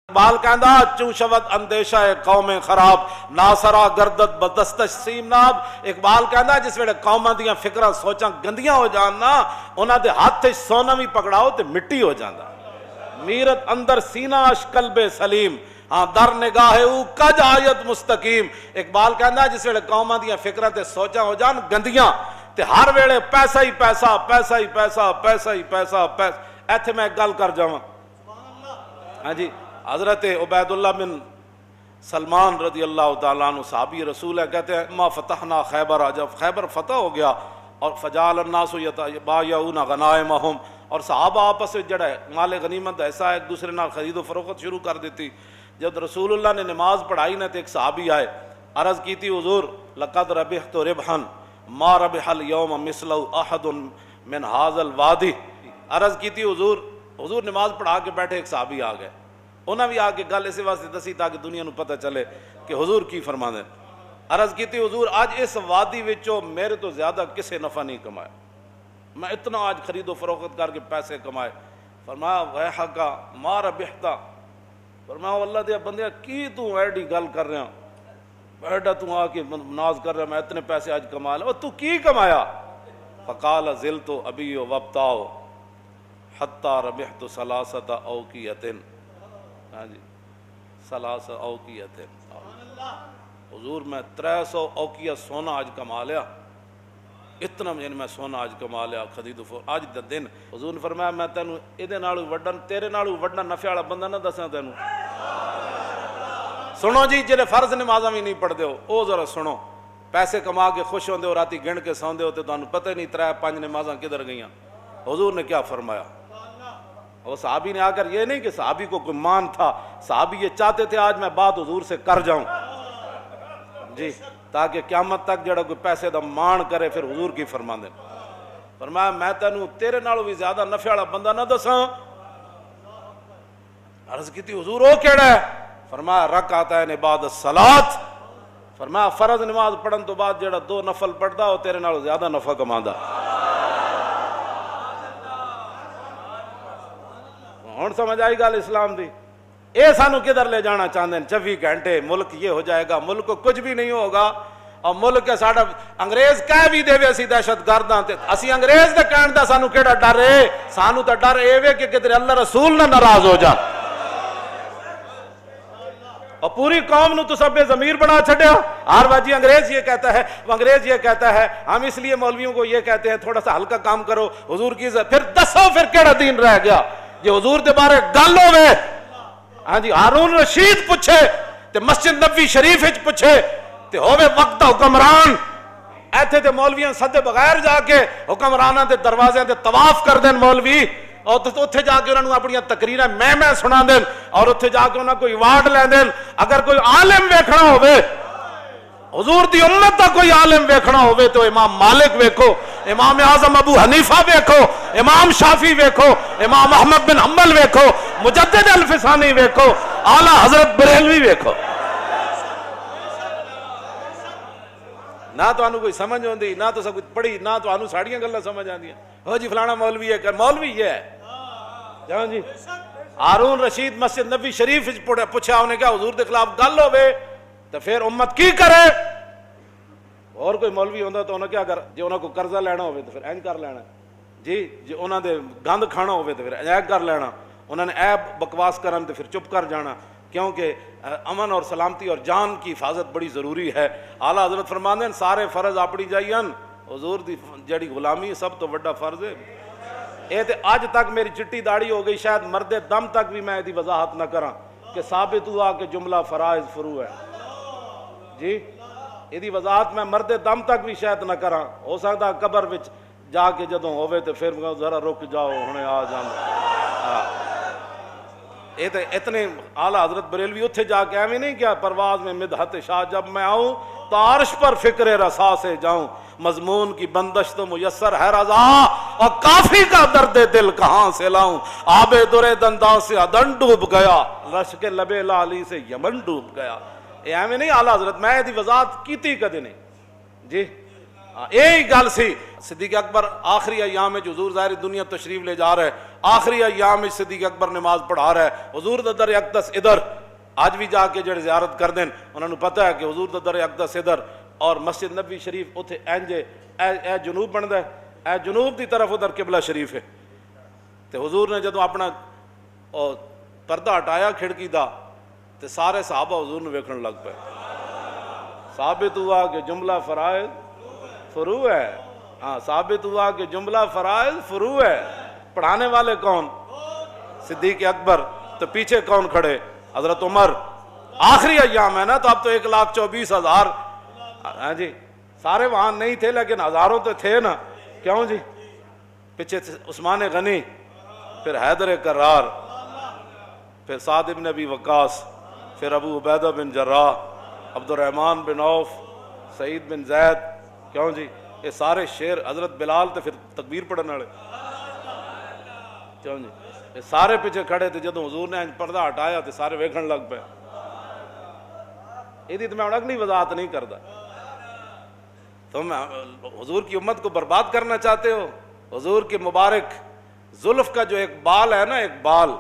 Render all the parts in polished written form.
اقبال کہندا چوں شود اندیشہ قوم خراب ناسرا گردت بدستش سیم ناب. اقبال کہندا جس ویلے قوماں دیاں فکراں سوچاں گندیاں ہو جان نا انہاں دے ہاتھ وچ سونا بھی پکڑاؤ تے مٹی ہو جاندا. میرت اندر سینہ اش قلب سلیم ہاں در نگاہ او کج آیت مستقیم. اقبال کہندا جس ویلے قوماں دیاں فکراں تے سوچاں ہو جان گندیاں تے ہر ویلے پیسہ ہی پیسہ پیسہ ہی پیسہ پیسہ ہی پیسہ پیسہ. ایتھے میں ایک گل کر جاواں. ہاں جی حضرت عبید اللہ بن سلمان رضی اللہ تعالیٰ عنہ صحابی رسول ہے. کہتے ہیں ما فتحنا خیبر، جب خیبر فتح ہو گیا اور فجعل الناس یتبایعون غنائمہم اور صحابہ آپس میں جڑا ہے مال غنیمت ایسا ایک دوسرے نال خرید و فروخت شروع کر دیتی. جب رسول اللہ نے نماز پڑھائی نا تو ایک صحابی آئے، عرض کی تھی حضور لقد ربحت ربحا ما ربح اليوم مثلہ احد من هذا الوادی. عرض کی تھی حضور نماز پڑھا کے بیٹھے ایک صحابی آ گئے. انہاں بھی آ کے گل اسی واسطے دسی تاکہ دنیا نو پتہ چلے کہ حضور کی فرماندے. عرض کی تھی حضور آج اس وادی وچوں میرے تو زیادہ کسے نفع نہیں کمایا، میں اتنا آج خرید و فروخت کر کے پیسے کمائے. فرمایا ویحک ما ربحتا. فرمایا اللہ دے بندیا کی تو ایڈی گل کر رہا بیٹا تو آ کے ناز کر رہا میں اتنے پیسے آج کما لیا تو کی کمایا. فقال زلت ابی وابتاؤ حتی ربحت ثلاثۃ اوقیۃ. ہاں جی ثلاث اوقیت. حضور میں 300 اوقیہ سونا آج کما لیا، اتنا یعنی میں سونا آج کما لیا خرید و فروخت آج دا دن. حضور نے فرمایا میں تینوں ایدے نالوں وڈن تیرے نالوں وڈنا نفع والا بندہ نہ دساں تینوں. سنو جی جڑے فرض نمازاں بھی نہیں پڑھدے ہو او ذرا سنو. پیسے کما کے خوش ہوندے ہو رات گن کے سوندے ہو تے تانوں پتہ ہی نہیں 3-5 نمازاں کدھر گئیاں. حضور نے کیا فرمایا. وہ صحابی نے آ کر یہ نہیں کہ صحابی کو کوئی مان تھا، صحابی یہ چاہتے تھے آج میں بات حضور سے کر جاؤں جی تاکہ قیامت تک جڑا کوئی پیسے دا مان کرے پھر حضور کی فرماندے. فرمایا میں تینوں تیرے نالوں بھی زیادہ نفع والا بندہ نہ دساں. عرض کی تھی حضور وہ کیڑا ہے. فرمایا رکعتین بعد الصلاۃ. فرمایا فرض نماز پڑھن تو بعد جڑا 2 نفل پڑھدا وہ تیرے نالوں زیادہ نفع کماندا. ہن سمجھ آئی گل اسلام دی. اے سانو کدھر لے جانا چاہتے ہیں 24 گھنٹے ملک یہ ہو جائے گا، ملک کو کچھ بھی نہیں ہوگا. اور ملک کے ساڈا انگریز کہہ بھی دے اسی دہشت گرد ہاں تے اسی انگریز دے کہن دا سانو کیڑا ڈر ہے. سانو تے ڈر اے وے کہ کدھر اللہ رسول نہ ناراض ہو جان. اور پوری قوم نو تو سب بے ضمیر بنا چھڈیا. ہر واجی انگریز یہ کہتا ہے، وہ انگریز یہ کہتا ہے، ہم اس لیے مولویوں کو یہ کہتے ہیں تھوڑا سا ہلکا کام کرو حضور کی عزت. پھر دسو پھر کیڑا دین رہ گیا جی حضور دے بارے گل ہوے. ہاں جی ہارون رشید پوچھے تے مسجد نبوی شریف وچ پوچھے تے ہوے وقت حکمران ایتھے تے مولویاں سدے بغیر جا کے حکمراناں دے دروازے تے طواف کر دین مولوی اور اتھے جا کے انہاں نوں اپنی تقریراں میں سنا دین اور اتھے جا کے انہاں کوئی ایوارڈ لے دین. اگر کوئی عالم ویکھنا ہوے حضور دی امت دا کوئی عالم ویکھنا ہوے تو امام مالک ویکھو، امام اعظم ابو حنیفہ ویکھو، امام شافعی ویکھو، امام احمد بن حنبل ویکھو، مجدد الفسانی ویکھو، اعلی حضرت بریلوی ویکھو. نہ تو انہوں کوئی سمجھ ہوندی نہ تو سب کچھ پڑھی نہ تو انہوں ساڑیاں گلاں سمجھ آندیاں. ہو جی فلانا مولوی ہے کر مولوی یہ ہے. جاؤ جی ہارون رشید مسجد نبوی شریف پوچھا انہیں کیا حضور دے خلاف گل ہوے تو پھر امت کی کرے. اور کوئی مولوی ہوندا تو انہوں کیا کر جی انہوں کو قرضہ لینا ہوئے تو پھر این کر لینا جی انہوں دے گند کھانا ہوئے تو پھر این کر لینا. انہوں نے عیب بکواس کرن تو پھر چپ کر جانا کیونکہ امن اور سلامتی اور جان کی حفاظت بڑی ضروری ہے. اعلیٰ حضرت فرماندے ہیں سارے فرض اپنی جائین حضور دی جڑی غلامی سب تو بڑا فرض ہے. اے تے آج تک میری چٹی داڑھی ہو گئی شاید مرد دم تک بھی میں دی وضاحت نہ کراں کہ ثابت ہوا کہ جملہ فرائض فرو ہے جی. یہ وضاحت میں مرد دم تک بھی شاید نہ کراں. ہو سکتا قبر وچ جا کے جدوں ہوئے تو پھر ذرا رک جاؤ ہنے آ جانا. یہ تو اتنے اعلیٰ حضرت بریلوی اتھے جا کے ایویں نہیں کیا پرواز میں مدحت شاہ جب میں آؤں تو عرش پر فکر رسا سے جاؤں مضمون کی بندش تو میسر ہے رضا اور کافی کا درد دل کہاں سے لاؤں. آب در دنداں سے عدن ڈوب گیا رش کے لب لالی سے یمن ڈوب گیا. ایویں نہیں اعلیٰ حضرت میں دی وضاحت کیتی کدے نہیں جی. یہی گل سی صدیق اکبر آخری ایام میں حضور ظاہر دنیا تشریف لے جا رہا ہے، آخری ایام میں صدیق اکبر نماز پڑھا رہا ہے، حضور دا در اقدس ادھر، آج بھی جا کے جڑے زیارت کر دیں انہوں نے پتہ ہے کہ حضور دا در اقدس ادھر اور مسجد نبی شریف اتھے اینجے اے جنوب بندا ہے، اے جنوب دی طرف ادھر قبلہ شریف ہے، تے حضور نے جدوں اپنا پردہ ہٹایا کھڑکی دا تے سارے صحابہ حضور نے ویکھن لگ پے، ثابت ہوا کہ جملہ فرائض فروع ہے، ہاں ثابت ہوا کہ جملہ فرائض فروع ہے۔ پڑھانے والے کون؟ صدیق اکبر، تو پیچھے کون کھڑے؟ حضرت عمر۔ آخری ایام ہے نا، تو اب تو 1,24,000 ہاں جی، سارے وہاں نہیں تھے لیکن ہزاروں تو تھے نا، کیوں جی؟ پیچھے عثمان غنی، پھر حیدر کرار، پھر سعد بن ابی وقاص، پھر ابو عبیدہ بن جراح، عبد الرحمن بن عوف، سعید بن زید، کیوں جی؟ یہ سارے شیر، حضرت بلال تو پھر تکبیر پڑھنے والے، کیوں جی؟ یہ سارے پیچھے کھڑے تھے، جدوں حضور نے پردہ ہٹایا تو سارے ویکھن لگ پے۔ یہ تو میں اگلی وضاحت نہیں کرتا، تم حضور کی امت کو برباد کرنا چاہتے ہو؟ حضور کے مبارک زلف کا جو ایک بال ہے نا، ایک بال،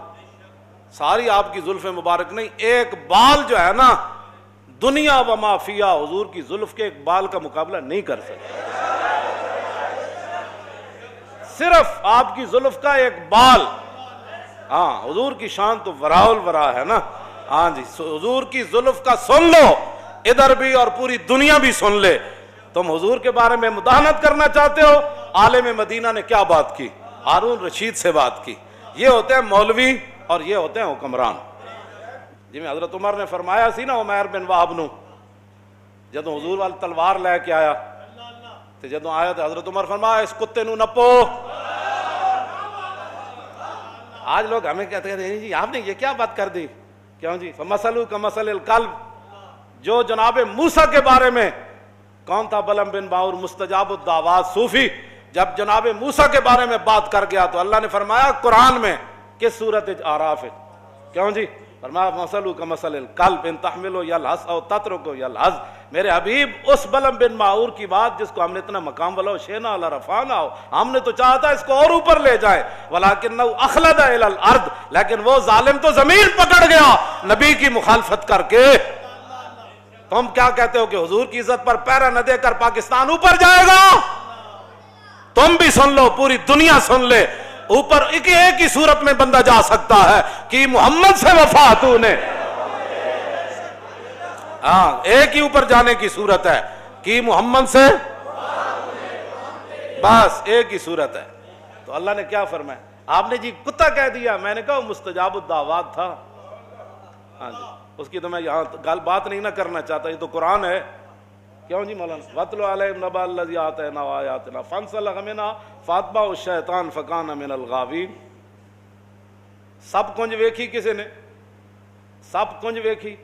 ساری آپ کی زلف مبارک نہیں، ایک بال جو ہے نا، دنیا و ما فیہا حضور کی زلف کے ایک بال کا مقابلہ نہیں کر سکتے۔ صرف آپ کی زلف کا ایک بال، ہاں حضور کی شان تو وراء الورا ہے نا، ہاں جی، حضور کی زلف کا سن لو، ادھر بھی اور پوری دنیا بھی سن لے۔ تم حضور کے بارے میں مداحنت کرنا چاہتے ہو؟ عالم مدینہ نے کیا بات کی؟ ہارون رشید سے بات کی۔ یہ ہوتے ہیں مولوی اور یہ ہوتے ہیں حکمران۔ جی میں حضرت عمر نے فرمایا سی نا عمیر بن وہب نو، جدوں حضور والی تلوار لے کے آیا تو جدوں آیا تو حضرت عمر فرمایا اس کتے نو نپو۔ آج لوگ ہمیں کہتے ہیں جی آپ نے یہ کیا بات کر دی، کیوں جی؟ فمثلہ کمثل الکلب، جو جناب موسیٰ کے بارے میں کون تھا؟ بلم بن باور مستجاب الدعوات صوفی، جب جناب موسیٰ کے بارے میں بات کر گیا تو اللہ نے فرمایا قرآن میں کس صورت اعراف ہے، کیوں جی؟ فرمایا مثلہ کمثل الکلب ان تحمل یلہث او تترک یلہث۔ میرے حبیب اس بلم بن باور کی بات جس کو ہم نے اتنا مقام والا شینا علی رفعنا ہو، ہم نے تو چاہا تھا اس کو اور اوپر لے جائیں، ولکنہ اخلد الی الارض، لیکن وہ ظالم تو زمین پکڑ گیا نبی کی مخالفت کر کے۔ تم کیا کہتے ہو کہ حضور کی عزت پر پیرا نہ دے کر پاکستان اوپر جائے گا؟ تم بھی سن لو، پوری دنیا سن لے، اوپر ایک ہی صورت میں بندہ جا سکتا ہے کہ محمد سے وفا تو نے، ہاں ایک ہی اوپر جانے کی صورت ہے کہ محمد سے، بس ایک ہی صورت ہے۔ تو اللہ نے کیا فرمایا؟ آپ نے جی کتا کہہ دیا، میں نے کہا وہ مستجاب الدعوات تھا، ہاں جی، اس کی تو میں یہاں گل بات نہیں نہ کرنا چاہتا، یہ تو قرآن ہے، کیوں جی مولانا؟ وَاتْلُ عَلَيْهِمْ نَبَأَ الَّذِي آتَيْنَاهُ آيَاتِنَا فَانسَلَخَ مِنْهَا فَأَتْبَعَهُ الشَّيْطَانُ فَكَانَ مِنَ الْغَاوِينَ۔ سب کنج ویکھی کسی نے، سب کنج ویکھی،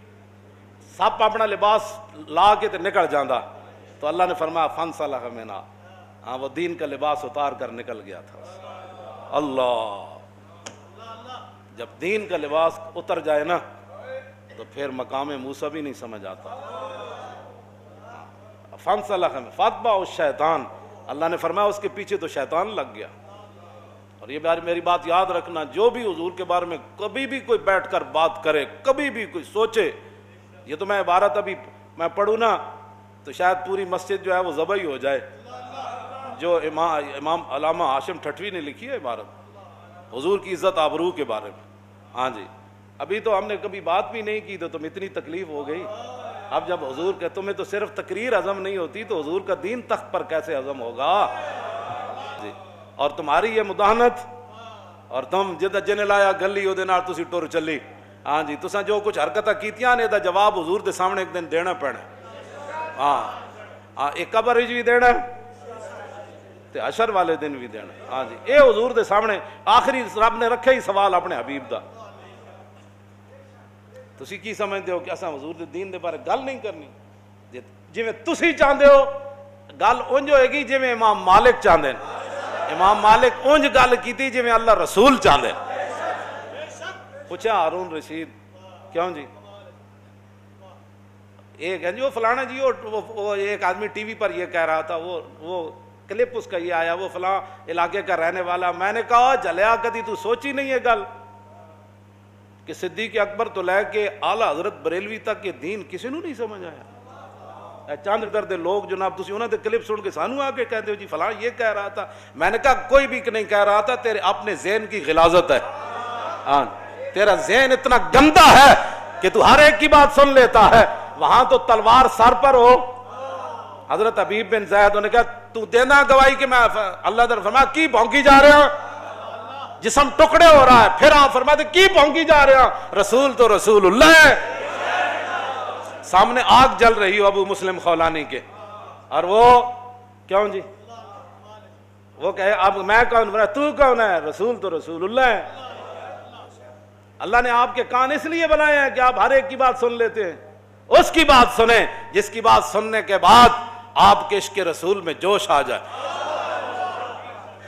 سب اپنا لباس لا کے تے نکل جاندا، تو اللہ نے فرمایا فَانسَلَخَ مِنْهَا، ہاں وہ دین کا لباس اتار کر نکل گیا تھا۔ اللہ، جب دین کا لباس اتر جائے نا تو پھر مقام موسیٰ بھی نہیں سمجھ آتا۔ فَانسَلَخَ فَأَتْبَعَهُ الشَّيْطَانُ، اللہ نے فرمایا اس کے پیچھے تو شیطان لگ گیا۔ اور یہ میری بات یاد رکھنا، جو بھی حضور کے بارے میں کبھی بھی کوئی بیٹھ کر بات کرے، کبھی بھی کوئی سوچے، یہ تو میں عبارت ابھی میں پڑھوں نا تو شاید پوری مسجد جو ہے وہ ذبح ہی ہو جائے، جو امام علامہ ہاشم ٹھٹوی نے لکھی ہے عبارت حضور کی عزت آبرو کے بارے میں، ہاں جی، ابھی تو ہم نے کبھی بات بھی نہیں کی تو تم اتنی تکلیف ہو گئی۔ اب جب حضور کہ تمہیں تو صرف تقریر ہضم نہیں ہوتی تو حضور کا دین تخت پر کیسے ہضم ہوگا جی؟ اور تمہاری یہ مداحنت، اور تم جن لایا گلی وہ تسی ٹر چلی، ہاں جی، تساں جو کچھ حرکتاں کیتیاں نے دا جواب حضور دے سامنے ایک دن دینا پینا، ہاں ایک قبر وچ بھی دینا تے حشر والے دن بھی دینا، ہاں جی، اے حضور دے سامنے آخری رب نے رکھے ہی سوال اپنے حبیب دا۔ تسی کی سمجھتے ہو کہ اساں حضور دے دین دے بارے گل نہیں کرنی؟ جویں تسی چاہندے ہو گل اونج ہوئے گی جویں امام مالک چاہندے ہیں، امام مالک اونج گل کیتی جویں اللہ رسول چاہندے ہیں۔ پوچھا ہارون رشید، کیوں جی؟ ایک ہے جی وہ فلانا جی وہ ایک آدمی ٹی وی پر یہ کہہ رہا تھا، وہ کلپ اس کا یہ آیا، وہ فلاں علاقے کا رہنے والا. میں نے کہا جلیا کدی تو سوچی نہیں ہے گل کہ صدیق اکبر تو لے کے اعلیٰ حضرت بریلوی تک یہ دین کسی نو نہیں سمجھ آیا. چند درد لوگ جناب تسی انہوں نے کلپ سن کے سانو آ کے کہتے ہو جی فلاں یہ کہہ رہا تھا. میں نے کہا کوئی بھی نہیں کہہ رہا تھا، تیرے اپنے ذہن کی غلاظت ہے. ہاں تیرا ذہن اتنا گندا ہے کہ تو ہر ایک کی بات سن لیتا ہے. وہاں تو تلوار سر پر ہو. حضرت حبیب بن زید نے کہا تو دینا گواہی کہ میں اللہ تعالیٰ فرمایا کی بھونکی جا رہے ہیں، جسم ٹکڑے ہو رہا ہے. پھر آپ فرماتے کی بھونکی جا رہے ہیں، رسول تو رسول اللہ ہے. سامنے آگ جل رہی ہو ابو مسلم خولانی کے، اور وہ کیوں جی وہ کہے اب میں کون بنا تو کون ہے، رسول تو رسول اللہ ہے. اللہ نے آپ کے کان اس لیے بنائے ہیں کہ آپ ہر ایک کی بات سن لیتے ہیں. اس کی بات سنیں جس کی بات سننے کے بعد آپ کے عشق رسول میں جوش آ جائے.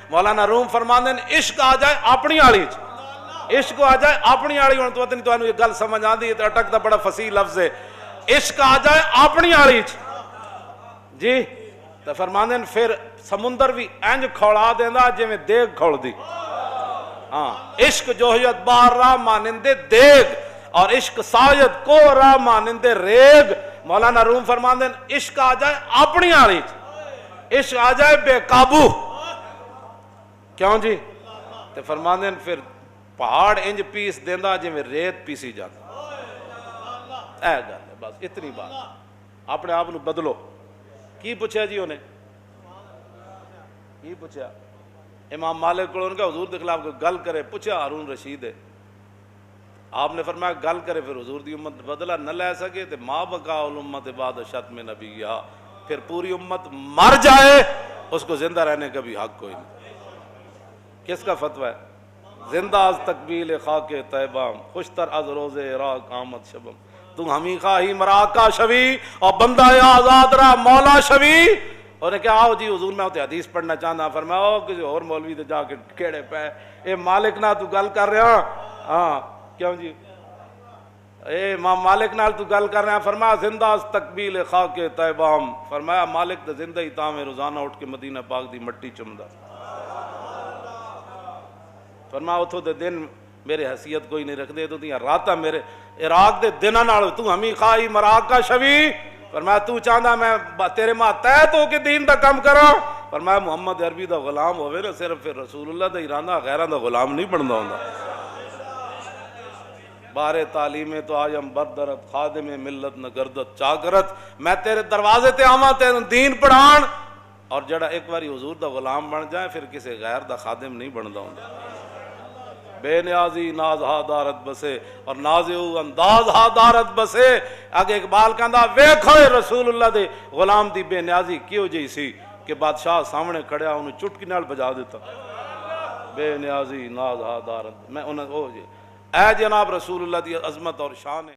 مولانا روم فرماندے نے عشق آ جائے اپنی آڑی چ، عشق آ جائے اپنی آڑی. ہوں تو یہ گل سمجھ آتی ہے، اٹک دا بڑا فصیح لفظ ہے. عشق آ جائے اپنی آڑی چ جی تو فرماندے نے پھر سمندر بھی انج کھوڑا دینا جی میں دیگ کھوڑ دی. ہاں عشق جوہیت بار راہ مانندے دیگ، اور عشق ساید کو راہ مانندے ریگ. مولانا روم فرماندے نے عشق آ جائے اپنی آڑی چ، عشق آ جائے بے قابو. کیوں جی تو فرماندے نے پھر پہاڑ انج پیس دینا جی میں ریت پیسی جاتا. اے گل ہے بس اتنی بات. اپنے آپ نو بدلو. کی پوچھا جی انہیں کی پوچھا؟ امام مالک کو ان کا حضور کے خلاف کوئی گل کرے، پوچھا ہارون رشید ہے. آپ نے فرمایا گل کرے پھر حضور دی امت بدلہ نہ لے سکے تو ما بقا الامت بعد شتم نبیہا، پھر پوری امت مر جائے اس کو زندہ رہنے کا بھی حق کوئی نہیں. کس کا فتویٰ ہے؟ زندہ از تقبیل خاک طیبہ، خوشتر از روز عراق آمد شبم. تم ہمیں خواہی مراکہ شوی اور بندہ آزاد را مولا شوی. اور نے کہا آؤ جی حضور میں ہوتے حدیث پڑھنا چاہتا. فرمایا کسی اور مولوی تو جا کے کیڑے پہ اے مالک نہ تو گل کر رہا. ہاں کیوں جی اے امام مالک نال تو گل کر رہے ہیں. فرمایا زندہ از تقبیل خاک طیبام. فرمایا مالک تو زندہ ہی تاں میں روزانہ اٹھ کے مدینہ پاک دی مٹی چمدا. فرمایا اتھو دے دن میرے حیثیت کوئی نہیں رکھ دے تو دیاں راتاں میرے عراق دے دنہ نال تو ہمیں خواہی مراکہ شوی. فرمایا تو چاہتا میں تیرے ماں تیت ہو کے دین دا کم کرا. فرمایا محمد عربی دا غلام ہوئے نا صرف پھر رسول اللہ دا ایرانہ غیران دا غلام نہیں بندا ہوندا. بارے تعلیم تو آیم بردرت خادم ملت نہ گردت چاکرت. میں تیرے دروازے تے آواں تیرے دین پڑھان، اور جڑا ایک باری حضور دا غلام بن جائے پھر کسی غیر دا خادم نہیں بندا ہوندا. بے نیازی ناز ہا دارت بسے اور نازو انداز ہا دارت بسے. آگے اقبال کہندا ویکھو رسول اللہ دے غلام دی بے نیازی کیوں جی سی کہ بادشاہ سامنے کھڑیا انہوں چٹکی نال بجا دیتا. بے نیازی ناز ہا دارت. میں انہوں اے جناب رسول اللہ دی عظمت اور شان ہے.